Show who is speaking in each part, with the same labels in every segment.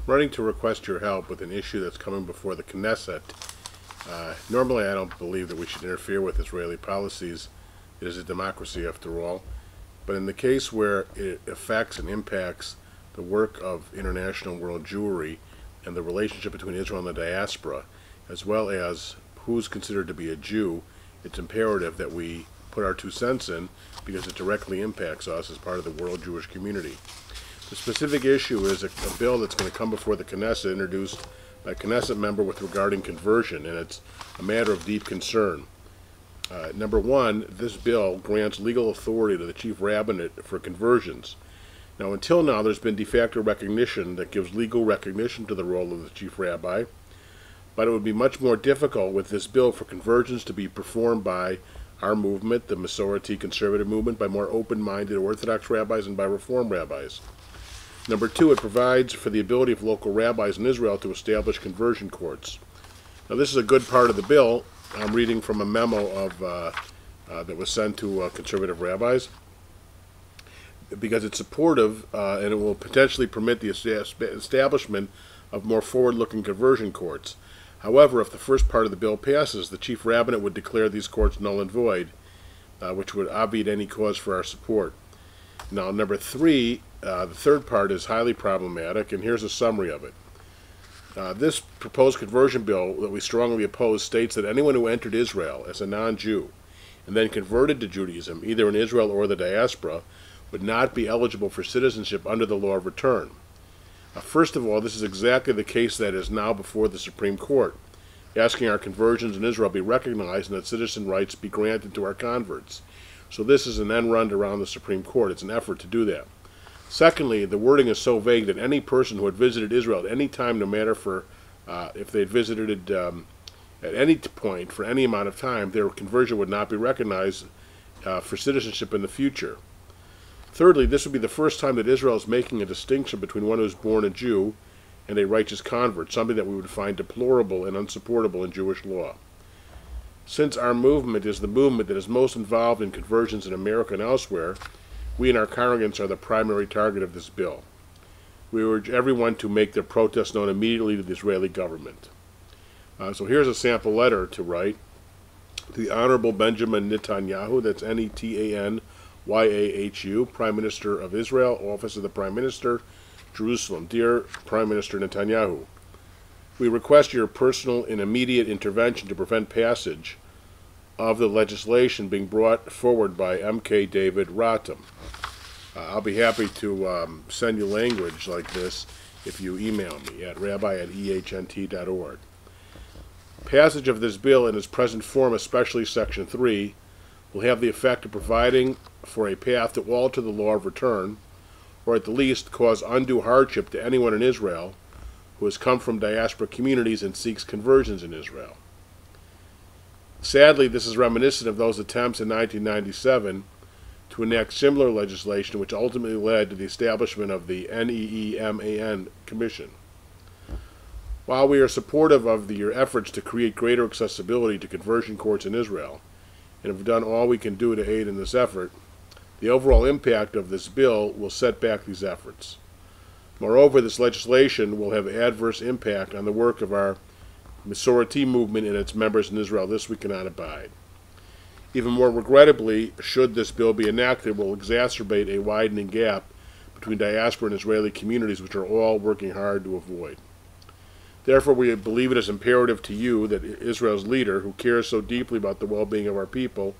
Speaker 1: Running to request your help with an issue that's coming before the Knesset. Normally I don't believe that we should interfere with Israeli policies. It is a democracy after all. But in the case where it affects and impacts the work of international world Jewry and the relationship between Israel and the diaspora, as well as who's considered to be a Jew, it's imperative that we put our 2 cents in because it directly impacts us as part of the world Jewish community. The specific issue is a bill that's going to come before the Knesset, introduced by a Knesset member regarding conversion, and it's a matter of deep concern. Number one, this bill grants legal authority to the chief rabbinate for conversions. Now, until now, there's been de facto recognition that gives legal recognition to the role of the chief rabbi, but it would be much more difficult with this bill for conversions to be performed by our movement, the Masorti conservative movement, by more open-minded Orthodox rabbis and by Reform rabbis. Number two, it provides for the ability of local rabbis in Israel to establish conversion courts. Now, this is a good part of the bill. I'm reading from a memo that was sent to conservative rabbis because it's supportive and it will potentially permit the establishment of more forward-looking conversion courts. However, if the first part of the bill passes, the chief rabbinate would declare these courts null and void, which would obviate any cause for our support. Now, number three, the third part is highly problematic, and here's a summary of it. This proposed conversion bill that we strongly oppose states that anyone who entered Israel as a non-Jew and then converted to Judaism, either in Israel or the diaspora, would not be eligible for citizenship under the law of return. First of all, this is exactly the case that is now before the Supreme Court, asking our conversions in Israel be recognized and that citizen rights be granted to our converts. So this is an end run around the Supreme Court. It's an effort to do that. Secondly, the wording is so vague that any person who had visited Israel at any time, no matter if they had visited it at any point for any amount of time, their conversion would not be recognized for citizenship in the future. Thirdly, this would be the first time that Israel is making a distinction between one who is born a Jew and a righteous convert, something that we would find deplorable and unsupportable in Jewish law. Since our movement is the movement that is most involved in conversions in America and elsewhere, we and our congregants are the primary target of this bill. We urge everyone to make their protest known immediately to the Israeli government. So here's a sample letter to write. To the Honorable Benjamin Netanyahu, that's Netanyahu, Prime Minister of Israel, Office of the Prime Minister, Jerusalem. Dear Prime Minister Netanyahu, we request your personal and immediate intervention to prevent passage of the legislation being brought forward by M.K. David Rotem. I'll be happy to send you language like this if you email me at rabbi@ehnt.org. Passage of this bill in its present form, especially Section 3, will have the effect of providing for a path to alter the law of return, or at the least cause undue hardship to anyone in Israel who has come from diaspora communities and seeks conversions in Israel. Sadly, this is reminiscent of those attempts in 1997 to enact similar legislation which ultimately led to the establishment of the NEEMAN Commission. While we are supportive of your efforts to create greater accessibility to conversion courts in Israel, and have done all we can do to aid in this effort, the overall impact of this bill will set back these efforts. Moreover, this legislation will have adverse impact on the work of our Masorti movement and its members in Israel. This we cannot abide. Even more regrettably, should this bill be enacted, it will exacerbate a widening gap between diaspora and Israeli communities, which are all working hard to avoid. Therefore, we believe it is imperative to you that Israel's leader, who cares so deeply about the well-being of our people,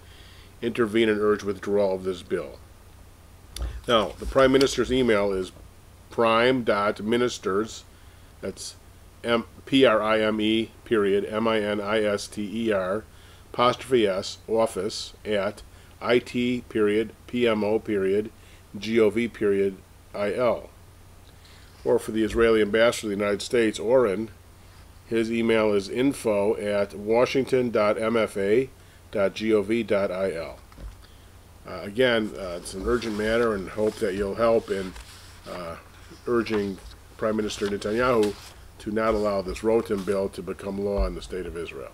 Speaker 1: intervene and urge withdrawal of this bill. Now, the Prime Minister's email is prime.ministers, that's Prime, period, minister, apostrophe S, office, at it, period, pmo, period, gov, period, il. Or for the Israeli ambassador to the United States, Oren, his email is info@washington.mfa.gov.il. Again, it's an urgent matter and hope that you'll help in urging Prime Minister Netanyahu to not allow this Rotem bill to become law in the State of Israel.